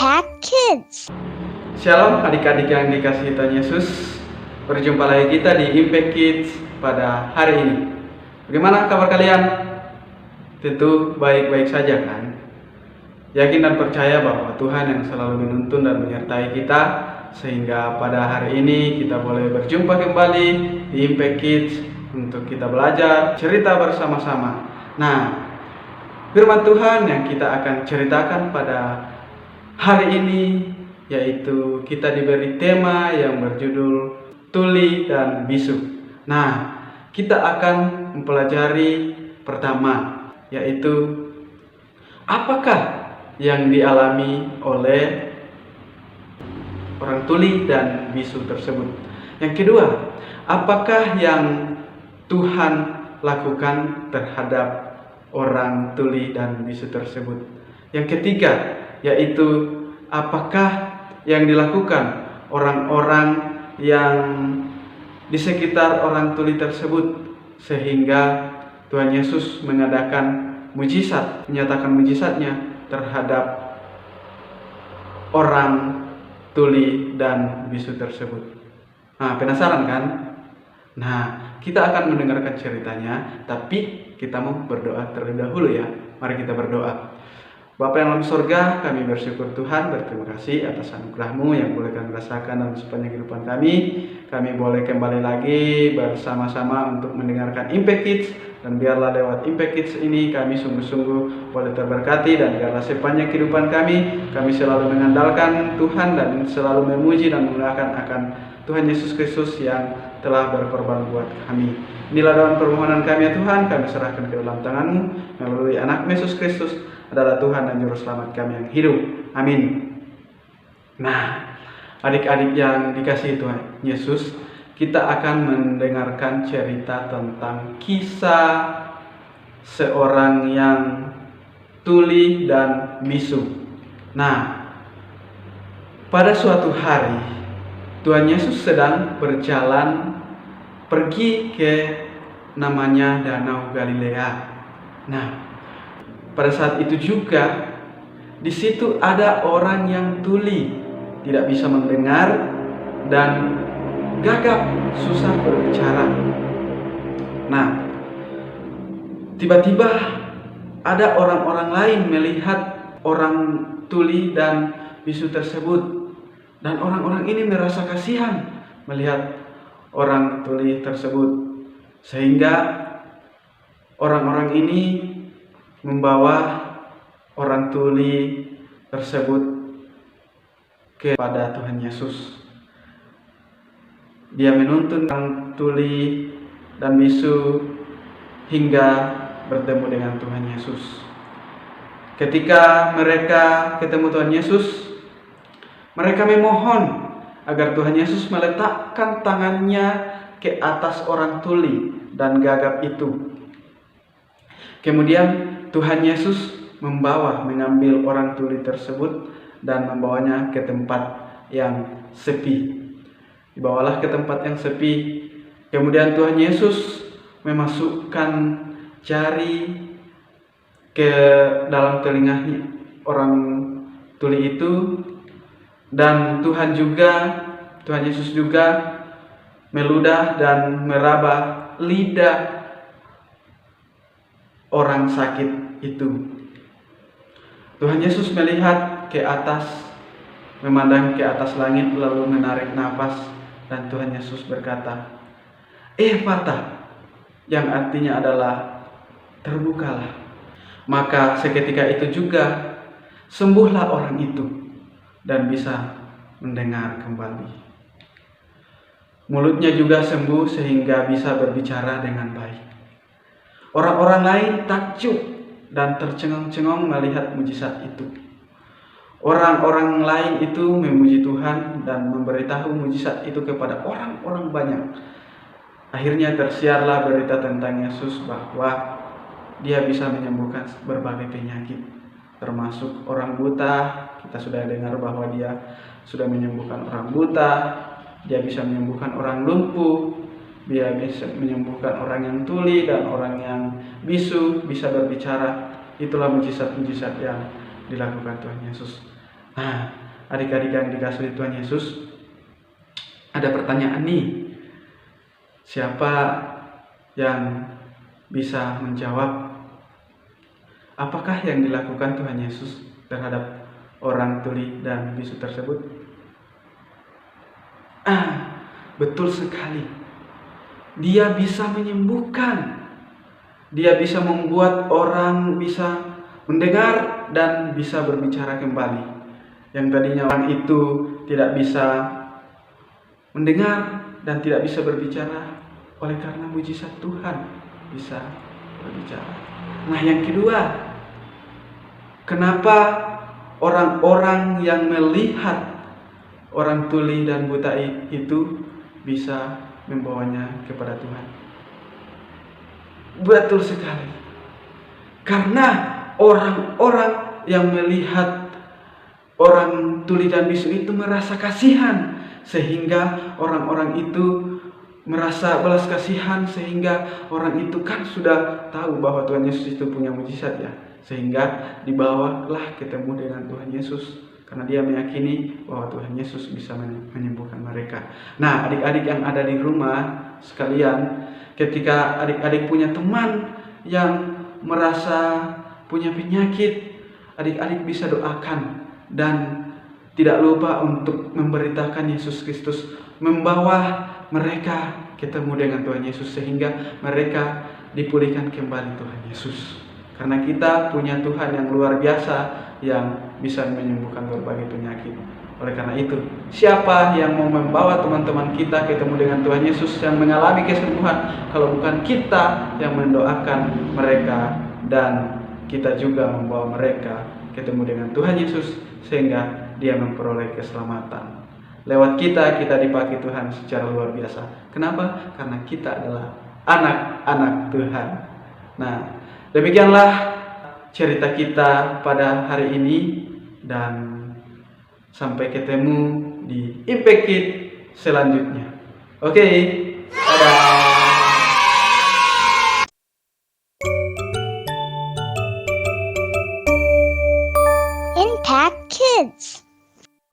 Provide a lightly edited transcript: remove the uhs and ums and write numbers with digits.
Impact Kids. Shalom adik-adik yang dikasihi Tuhan Yesus. Berjumpa lagi kita di Impact Kids pada hari ini. Bagaimana kabar kalian? Tentu baik-baik saja kan? Yakin dan percaya bahwa Tuhan yang selalu menuntun dan menyertai kita, sehingga pada hari ini kita boleh berjumpa kembali di Impact Kids untuk kita belajar cerita bersama-sama. Nah, firman Tuhan yang kita akan ceritakan pada hari ini yaitu kita diberi tema yang berjudul tuli dan bisu. Nah, kita akan mempelajari pertama yaitu apakah yang dialami oleh orang tuli dan bisu tersebut. Yang kedua, apakah yang Tuhan lakukan terhadap orang tuli dan bisu tersebut. Yang ketiga, yaitu apakah yang dilakukan orang-orang yang di sekitar orang tuli tersebut sehingga Tuhan Yesus mengadakan mujizat, menyatakan mujizatnya terhadap orang tuli dan bisu tersebut. Nah, penasaran kan? Nah, kita akan mendengarkan ceritanya, tapi kita mau berdoa terlebih dahulu ya. Mari kita berdoa. Bapa yang dalam surga, kami bersyukur Tuhan, berterima kasih atas anugerah-Mu yang boleh kami rasakan dalam sepanjang kehidupan kami. Kami boleh kembali lagi bersama-sama untuk mendengarkan Impact Kids, dan biarlah lewat Impact Kids ini kami sungguh-sungguh boleh terberkati, dan biarlah sepanjang kehidupan kami selalu mengandalkan Tuhan dan selalu memuji dan memuliakan akan Tuhan Yesus Kristus yang telah berkorban buat kami. Inilah dalam permohonan kami ya Tuhan, kami serahkan ke dalam tangan-Mu melalui anak Yesus Kristus adalah Tuhan dan Juru Selamat kami yang hidup. Amin. Nah, adik-adik yang dikasihi Tuhan Yesus, kita akan mendengarkan cerita tentang kisah seorang yang tuli dan bisu. Nah, pada suatu hari Tuhan Yesus sedang berjalan pergi ke namanya Danau Galilea. Nah, pada saat itu juga di situ ada orang yang tuli, tidak bisa mendengar dan gagap, susah berbicara. Nah, tiba-tiba ada orang-orang lain melihat orang tuli dan bisu tersebut, dan orang-orang ini merasa kasihan melihat orang tuli tersebut, sehingga orang-orang ini membawa orang tuli tersebut kepada Tuhan Yesus. Dia menuntun orang tuli dan bisu hingga bertemu dengan Tuhan Yesus. Ketika mereka ketemu Tuhan Yesus, mereka memohon agar Tuhan Yesus meletakkan tangannya ke atas orang tuli dan gagap itu. Kemudian Tuhan Yesus mengambil orang tuli tersebut dan membawanya ke tempat yang sepi. Dibawalah ke tempat yang sepi. Kemudian Tuhan Yesus memasukkan jari ke dalam telinga orang tuli itu, dan Tuhan Yesus juga meludah dan meraba lidah orang sakit itu. Tuhan Yesus melihat ke atas, memandang ke atas langit, lalu menarik napas, dan Tuhan Yesus berkata, "Ephphatha," yang artinya adalah terbukalah. Maka seketika itu juga sembuhlah orang itu dan bisa mendengar kembali. Mulutnya juga sembuh sehingga bisa berbicara dengan baik. Orang-orang lain takjub dan tercengang-cengang melihat mujizat itu. Orang-orang lain itu memuji Tuhan dan memberitahu mujizat itu kepada orang-orang banyak. Akhirnya tersiarlah berita tentang Yesus bahwa Dia bisa menyembuhkan berbagai penyakit, termasuk orang buta. Kita sudah dengar bahwa Dia sudah menyembuhkan orang buta, Dia bisa menyembuhkan orang lumpuh, Dia bisa menyembuhkan orang yang tuli dan orang yang bisu bisa berbicara. Itulah mujizat-mujizat yang dilakukan Tuhan Yesus. Nah, adik-adik yang dikasihi Tuhan Yesus, ada pertanyaan nih. Siapa yang bisa menjawab apakah yang dilakukan Tuhan Yesus terhadap orang tuli dan bisu tersebut? Betul sekali. Dia bisa menyembuhkan. Dia bisa membuat orang bisa mendengar dan bisa berbicara kembali. Yang tadinya orang itu tidak bisa mendengar dan tidak bisa berbicara, oleh karena mujizat Tuhan bisa berbicara. Nah, yang kedua, kenapa orang-orang yang melihat orang tuli dan buta itu bisa membawanya kepada Tuhan? Betul sekali. Karena orang-orang yang melihat orang tuli dan bisu itu merasa kasihan, sehingga orang-orang itu merasa belas kasihan, sehingga orang itu kan sudah tahu bahwa Tuhan Yesus itu punya mujizat ya, sehingga dibawalah ketemu dengan Tuhan Yesus karena dia meyakini bahwa Tuhan Yesus bisa menyembuhkan mereka. Nah, adik-adik yang ada di rumah sekalian, ketika adik-adik punya teman yang merasa punya penyakit, adik-adik bisa doakan dan tidak lupa untuk memberitakan Yesus Kristus, membawa mereka ketemu dengan Tuhan Yesus sehingga mereka dipulihkan kembali Tuhan Yesus. Karena kita punya Tuhan yang luar biasa yang bisa menyembuhkan berbagai penyakit. Oleh karena itu, siapa yang mau membawa teman-teman kita ketemu dengan Tuhan Yesus yang mengalami kesembuhan kalau bukan kita yang mendoakan mereka dan kita juga membawa mereka ketemu dengan Tuhan Yesus sehingga dia memperoleh keselamatan. Lewat kita dipakai Tuhan secara luar biasa. Kenapa? Karena kita adalah anak-anak Tuhan. Nah, demikianlah cerita kita pada hari ini dan sampai ketemu di Impact Kid selanjutnya. Oke, dadah. Impact Kids.